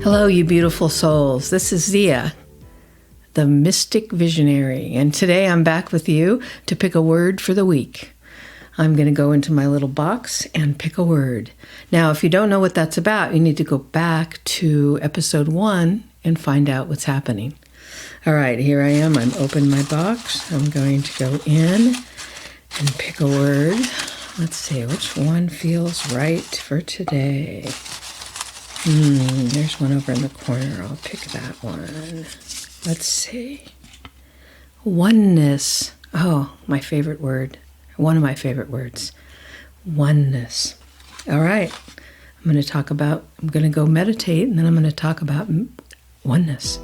Hello, you beautiful souls. This is Zia, the Mystic Visionary, and today I'm back with you to pick a word for the week. I'm going to go into my little box and pick a word. Now, if you don't know what that's about, you need to go back to episode 1 and find out what's happening. All right, here I am. I'm opening my box. I'm going to go in and pick a word. Let's see, which one feels right for today? There's one over in the corner. I'll pick that one. Let's see. Oneness. Oh, my favorite word. One of my favorite words. Oneness. All right. I'm going to go meditate, and then I'm going to talk about oneness.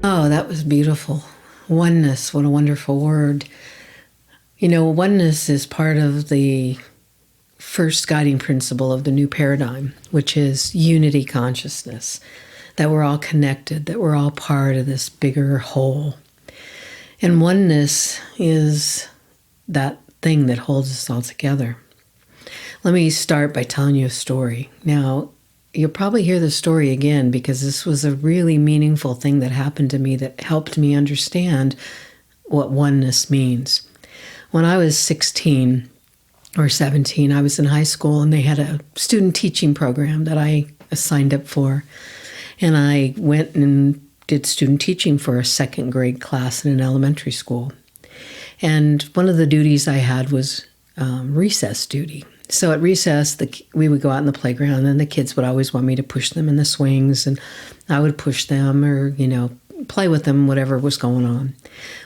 Oh, that was beautiful. Oneness. What a wonderful word. You know, oneness is part of the first guiding principle of the new paradigm, which is unity consciousness, that we're all connected, that we're all part of this bigger whole. And oneness is that thing that holds us all together. Let me start by telling you a story. Now, you'll probably hear the story again because this was a really meaningful thing that happened to me that helped me understand what oneness means. When I was 16 or 17, I was in high school and they had a student teaching program that I signed up for. And I went and did student teaching for a second grade class in an elementary school. And one of the duties I had was recess duty. So at recess, we would go out in the playground and the kids would always want me to push them in the swings, and I would push them or, play with them, whatever was going on.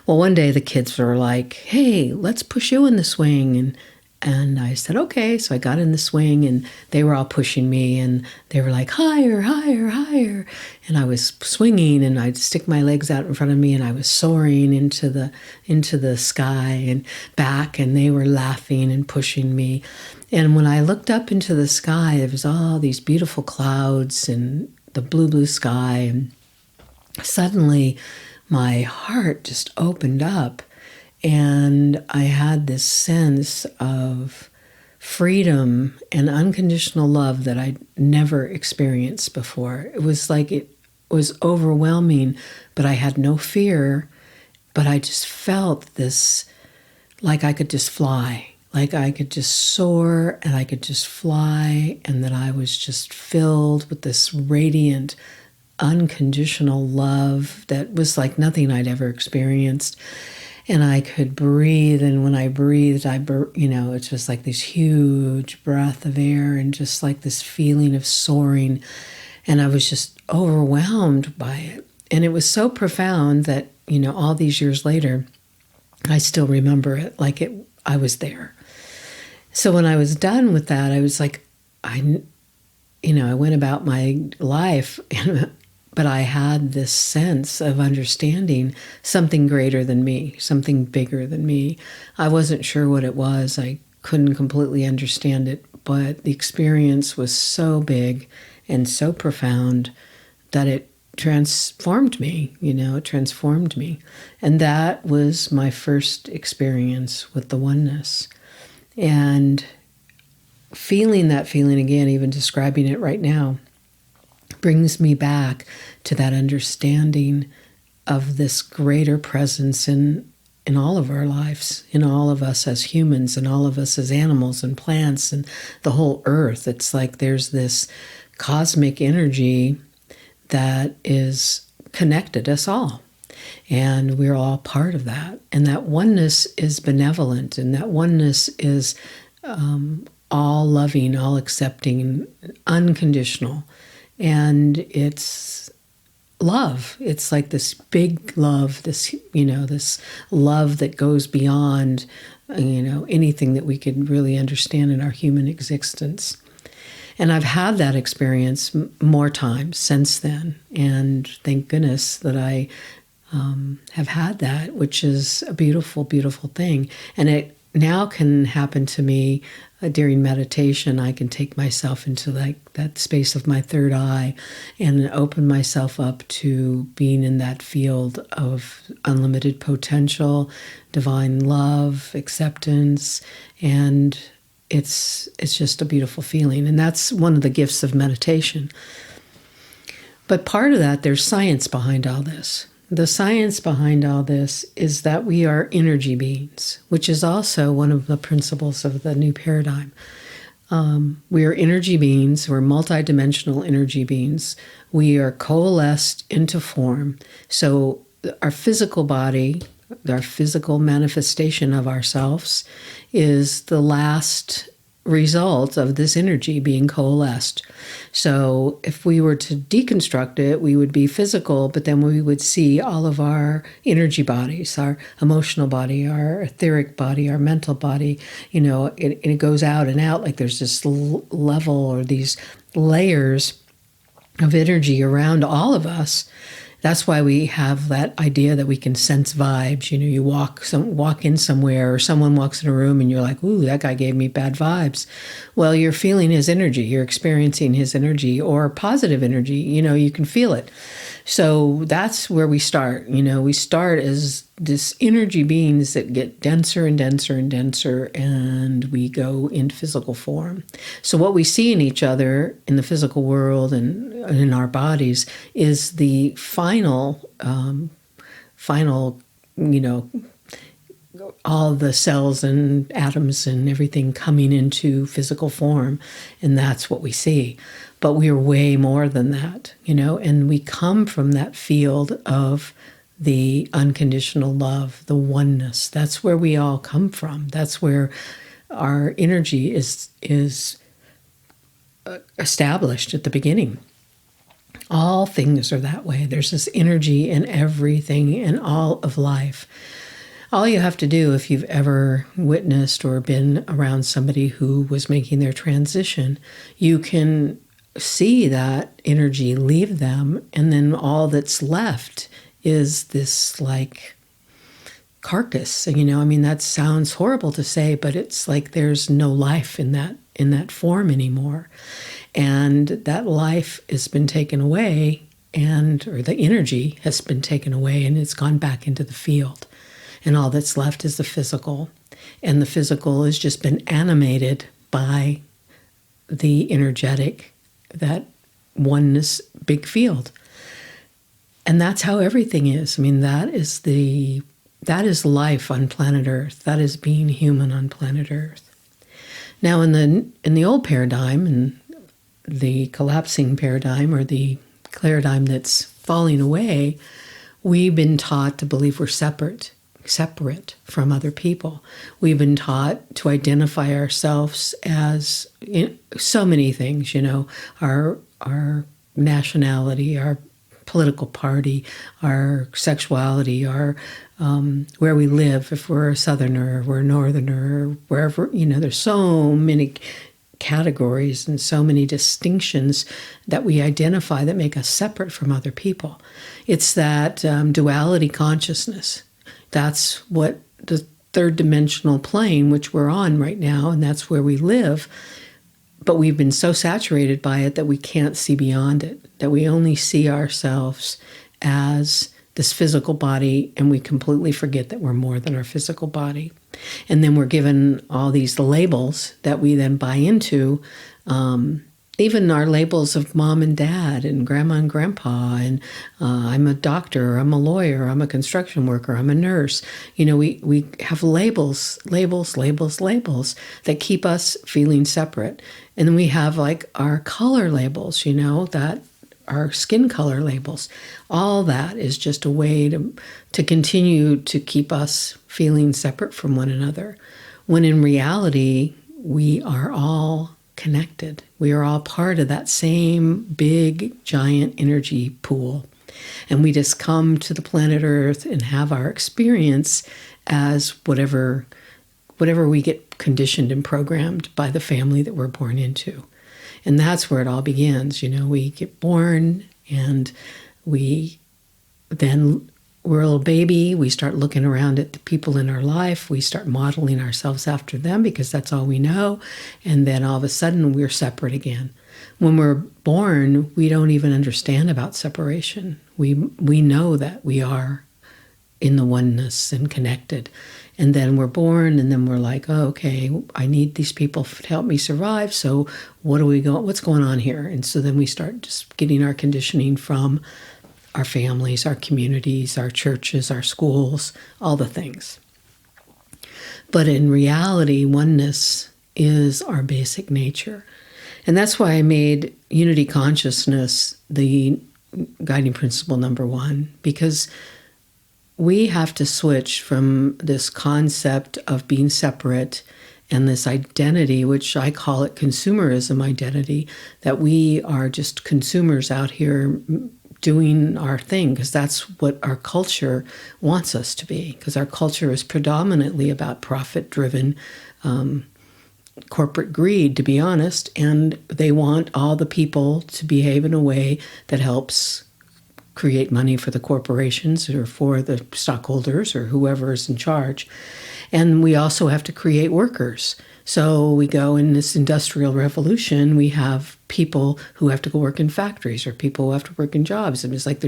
Well, one day the kids were like, hey, let's push you in the swing. And I said, okay. So I got in the swing and they were all pushing me and they were like, higher, higher, higher. And I was swinging and I'd stick my legs out in front of me and I was soaring into the sky and back, and they were laughing and pushing me. And when I looked up into the sky, there was all these beautiful clouds and the blue, blue sky. And suddenly my heart just opened up and I had this sense of freedom and unconditional love that I'd never experienced before. It was like it was overwhelming, but I had no fear, but I just felt this, like I could just fly, like I could just soar and I could just fly, and that I was just filled with this radiant unconditional love that was like nothing I'd ever experienced. And I could breathe, and when I breathed, it's just like this huge breath of air and just like this feeling of soaring. And I was just overwhelmed by it. And it was so profound that, all these years later, I still remember it like I was there. So when I was done with that, I was like, I went about my life but I had this sense of understanding something greater than me, something bigger than me. I wasn't sure what it was. I couldn't completely understand it, but the experience was so big and so profound that it transformed me, it transformed me. And that was my first experience with the oneness. And feeling that feeling again, even describing it right now, brings me back to that understanding of this greater presence in all of our lives, in all of us as humans, and all of us as animals and plants and the whole earth. It's like there's this cosmic energy that is connected us all. And we're all part of that. And that oneness is benevolent, and that oneness is all loving, all accepting, unconditional. And it's love. It's like this big love, this love that goes beyond, anything that we could really understand in our human existence. And I've had that experience more times since then. And thank goodness that I have had that, which is a beautiful, beautiful thing. And it now can happen to me during meditation. I can take myself into like that space of my third eye and open myself up to being in that field of unlimited potential, divine love, acceptance, and it's just a beautiful feeling. And that's one of the gifts of meditation. But part of that, there's science behind all this. The science behind all this is that we are energy beings, which is also one of the principles of the new paradigm. We are energy beings. We're multidimensional energy beings. We are coalesced into form. So our physical body, our physical manifestation of ourselves, is the last result of this energy being coalesced. So if we were to deconstruct it, we would be physical, but then we would see all of our energy bodies, our emotional body, our etheric body, our mental body. It goes out and out, like there's this level or these layers of energy around all of us. That's why we have that idea that we can sense vibes. You walk in somewhere, or someone walks in a room and you're like, ooh, that guy gave me bad vibes. Well, you're feeling his energy. You're experiencing his energy, or positive energy. You can feel it. So that's where we start. We start as this energy beings that get denser and denser and denser, and we go into physical form. So what we see in each other in the physical world and in our bodies is the final, all the cells and atoms and everything coming into physical form, and that's what we see. But we are way more than that, and we come from that field of the unconditional love, the oneness. That's where we all come from. That's where our energy is established at the beginning. All things are that way. There's this energy in everything in all of life. All you have to do, if you've ever witnessed or been around somebody who was making their transition, you can see that energy leave them, and then all that's left is this like carcass. That sounds horrible to say, but it's like there's no life in that form anymore. And that life has been taken away, or the energy has been taken away, and it's gone back into the field. And all that's left is the physical. And the physical has just been animated by the energetic, that oneness big field. And that's how everything is. That is life on planet Earth. That is being human on planet Earth. Now, in the old paradigm, in the collapsing paradigm, or the paradigm that's falling away, we've been taught to believe we're separate from other people. We've been taught to identify ourselves as so many things, our nationality, our political party, our sexuality, our where we live, if we're a Southerner, we're a Northerner, wherever, there's so many categories and so many distinctions that we identify that make us separate from other people. It's that duality consciousness. That's what the third dimensional plane, which we're on right now, and that's where we live. But we've been so saturated by it that we can't see beyond it, that we only see ourselves as this physical body, and we completely forget that we're more than our physical body. And then we're given all these labels that we then buy into, even our labels of mom and dad and grandma and grandpa, and I'm a doctor, I'm a lawyer, I'm a construction worker, I'm a nurse. We have labels that keep us feeling separate. And then we have like our color labels, that our skin color labels. All that is just a way to continue to keep us feeling separate from one another, when in reality, we are all connected. We are all part of that same big, giant energy pool. And we just come to the planet Earth and have our experience as whatever we get conditioned and programmed by the family that we're born into. And that's where it all begins. We get born, and we're a little baby. We start looking around at the people in our life. We start modeling ourselves after them because that's all we know. And then all of a sudden we're separate again. When we're born, we don't even understand about separation. We know that we are in the oneness and connected. And then we're born, and then we're like, oh, okay, I need these people to help me survive. So what's going on here? And so then we start just getting our conditioning from our families, our communities, our churches, our schools, all the things. But in reality, oneness is our basic nature. And that's why I made unity consciousness the guiding principle number one, because we have to switch from this concept of being separate and this identity, which I call it consumerism identity, that we are just consumers out here doing our thing, because that's what our culture wants us to be, because our culture is predominantly about profit-driven corporate greed, to be honest, and they want all the people to behave in a way that helps create money for the corporations or for the stockholders or whoever is in charge. And we also have to create workers. So we go in this industrial revolution, we have people who have to go work in factories or people who have to work in jobs. And it's like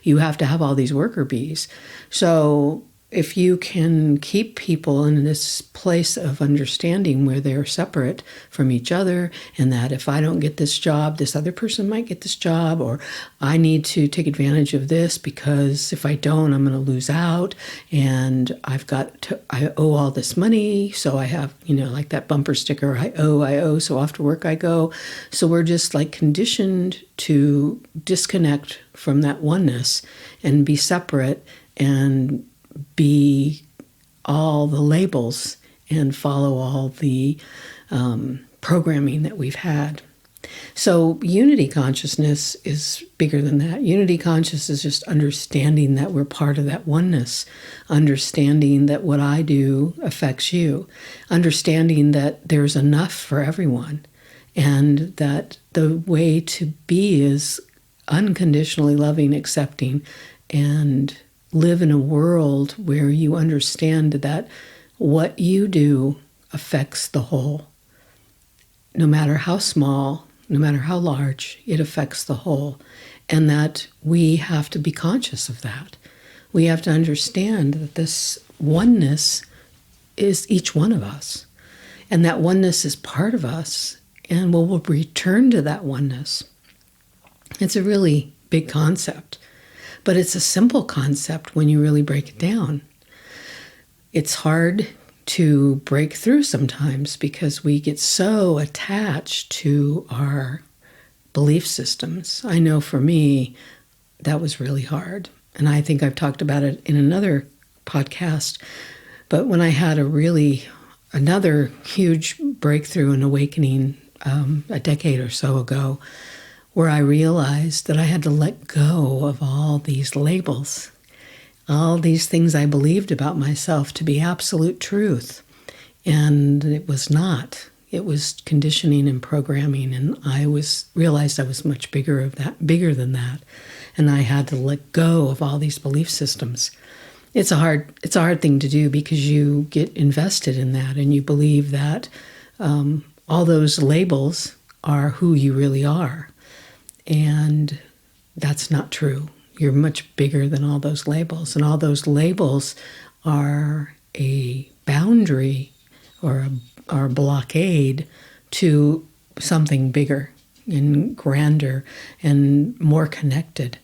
you have to have all these worker bees. So if you can keep people in this place of understanding where they're separate from each other, and that if I don't get this job, this other person might get this job, or I need to take advantage of this because if I don't, I'm going to lose out, and I owe all this money, so I have, like that bumper sticker, I owe, so off to work I go. So we're just like conditioned to disconnect from that oneness and be separate and be all the labels and follow all the programming that we've had. So unity consciousness is bigger than that. Unity consciousness is just understanding that we're part of that oneness, understanding that what I do affects you, understanding that there's enough for everyone, and that the way to be is unconditionally loving, accepting, and live in a world where you understand that what you do affects the whole. No matter how small, no matter how large, it affects the whole. And that we have to be conscious of that. We have to understand that this oneness is each one of us. And that oneness is part of us. And we'll return to that oneness. It's a really big concept. But it's a simple concept when you really break it down. It's hard to break through sometimes because we get so attached to our belief systems. I know for me, that was really hard. And I think I've talked about it in another podcast. But when I had another huge breakthrough and awakening a decade or so ago, where I realized that I had to let go of all these labels, all these things I believed about myself to be absolute truth. And it was not. It was conditioning and programming, and I realized I was much bigger than that. And I had to let go of all these belief systems. It's a hard thing to do because you get invested in that and you believe that all those labels are who you really are. And that's not true. You're much bigger than all those labels. And all those labels are a boundary or a blockade to something bigger and grander and more connected.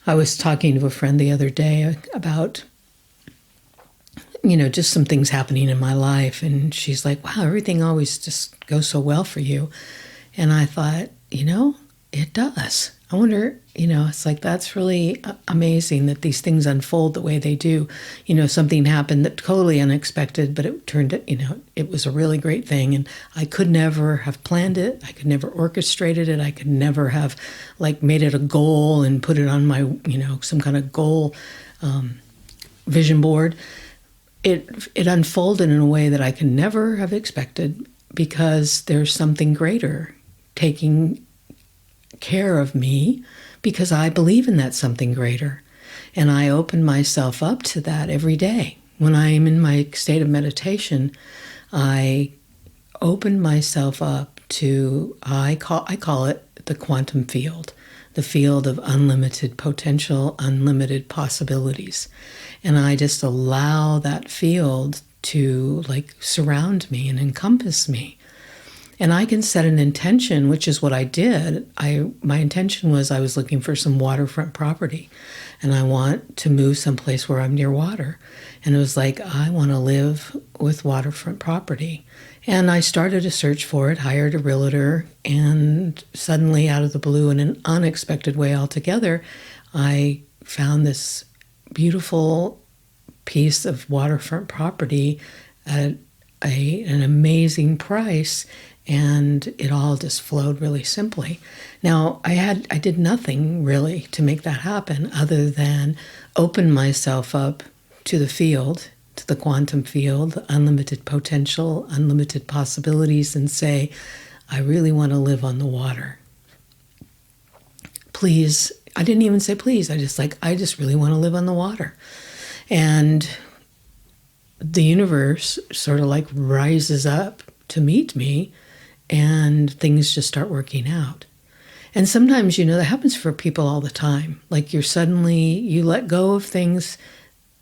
I was talking to a friend the other day about, just some things happening in my life. And she's like, wow, everything always just goes so well for you. And I thought, it does. I wonder, it's like that's really amazing that these things unfold the way they do. Something happened that totally unexpected, but it turned out, it was a really great thing. And I could never have planned it. I could never orchestrated it. I could never have made it a goal and put it on my, some kind of goal vision board. It unfolded in a way that I could never have expected because there's something greater taking care of me because I believe in that something greater. And I open myself up to that every day. When I'm in my state of meditation, I open myself up to, I call it the quantum field. the field of unlimited potential, unlimited possibilities. And I just allow that field to like surround me and encompass me. And I can set an intention, which is what I did. My intention was I was looking for some waterfront property, and I want to move someplace where I'm near water. And it was like, I want to live with waterfront property. And I started a search for it, hired a realtor, and suddenly out of the blue, in an unexpected way altogether, I found this beautiful piece of waterfront property at an amazing price. And it all just flowed really simply. Now, I did nothing really to make that happen other than open myself up to the field, to the quantum field, unlimited potential, unlimited possibilities, and say, I really want to live on the water. Please, I didn't even say please. I just really want to live on the water. And the universe sort of like rises up to meet me, and things just start working out. And sometimes, that happens for people all the time. Like you let go of things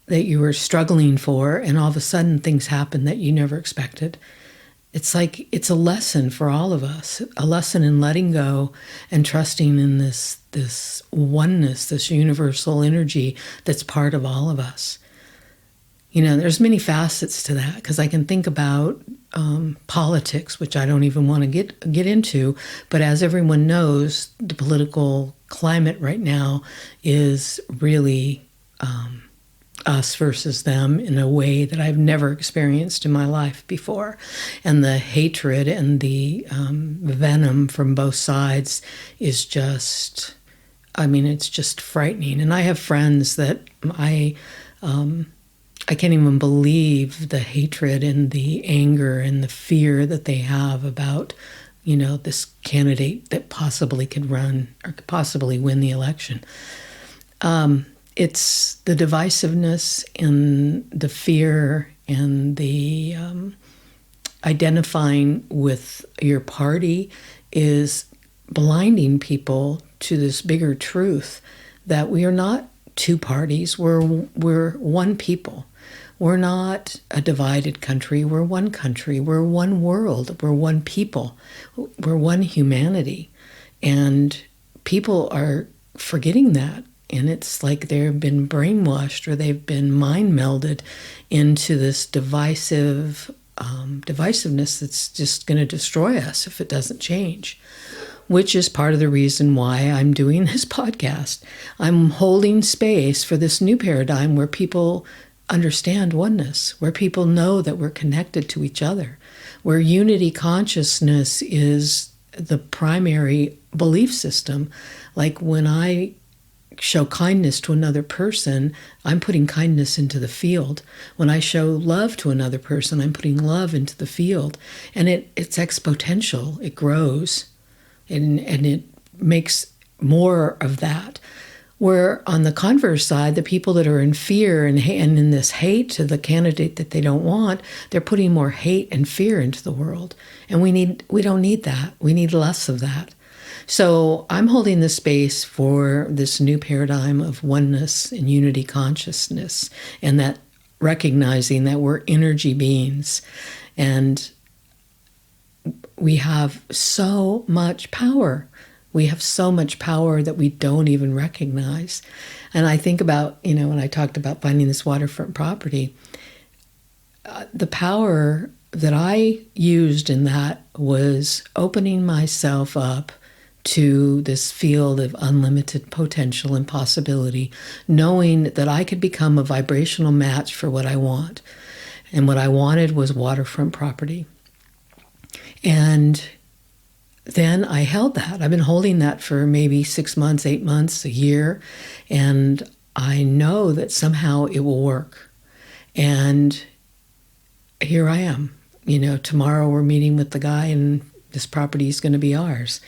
that you were struggling for, and all of a sudden things happen that you never expected. It's like, it's a lesson for all of us, a lesson in letting go and trusting in this oneness, this universal energy that's part of all of us. There's many facets to that, because I can think about politics, which I don't even want to get into. But as everyone knows, the political climate right now is really us versus them in a way that I've never experienced in my life before. And the hatred and the venom from both sides is just, it's just frightening. And I have friends that I can't even believe the hatred and the anger and the fear that they have about, this candidate that possibly could run or could possibly win the election. It's the divisiveness and the fear and the identifying with your party is blinding people to this bigger truth that we are not two parties. We're one people. We're not a divided country. We're one country. We're one world. We're one people. We're one humanity. And people are forgetting that. And it's like they've been brainwashed, or they've been mind melded into this divisiveness that's just going to destroy us if it doesn't change, which is part of the reason why I'm doing this podcast. I'm holding space for this new paradigm where people understand oneness, where people know that we're connected to each other, where unity consciousness is the primary belief system. Like when I show kindness to another person, I'm putting kindness into the field. When I show love to another person, I'm putting love into the field. And it's exponential. It grows. And it makes more of that. Where on the converse side, the people that are in fear and in this hate to the candidate that they don't want, they're putting more hate and fear into the world. And we don't need that. We need less of that. So I'm holding the space for this new paradigm of oneness and unity consciousness, and that recognizing that we're energy beings. And we have so much power. We have so much power that we don't even recognize. And I think about, when I talked about finding this waterfront property, the power that I used in that was opening myself up to this field of unlimited potential and possibility, knowing that I could become a vibrational match for what I want. And what I wanted was waterfront property. And then I held that. I've been holding that for maybe 6 months, 8 months, a year. And I know that somehow it will work. And here I am. Tomorrow we're meeting with the guy and this property is going to be ours.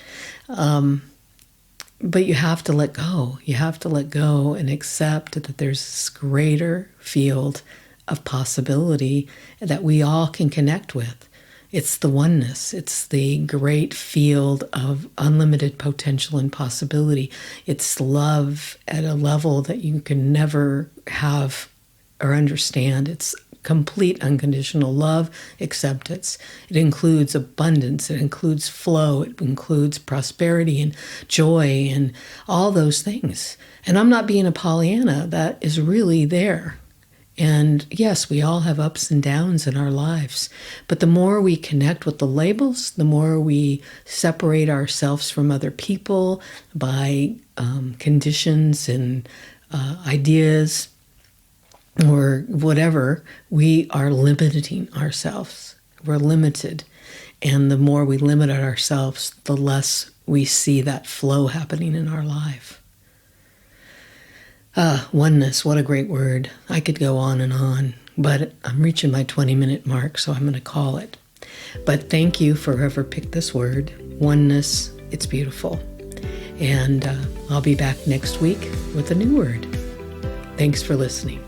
But you have to let go. You have to let go and accept that there's this greater field of possibility that we all can connect with. It's the oneness. It's the great field of unlimited potential and possibility. It's love at a level that you can never have or understand. It's complete unconditional love, acceptance. It includes abundance. It includes flow. It includes prosperity and joy and all those things. And I'm not being a Pollyanna. That is really there. And yes, we all have ups and downs in our lives. But the more we connect with the labels, the more we separate ourselves from other people by conditions and ideas or whatever, we are limiting ourselves. We're limited. And the more we limit ourselves, the less we see that flow happening in our life. Oneness, what a great word. I could go on, but I'm reaching my 20-minute mark, so I'm going to call it. But thank you for whoever picked this word. Oneness, it's beautiful. And I'll be back next week with a new word. Thanks for listening.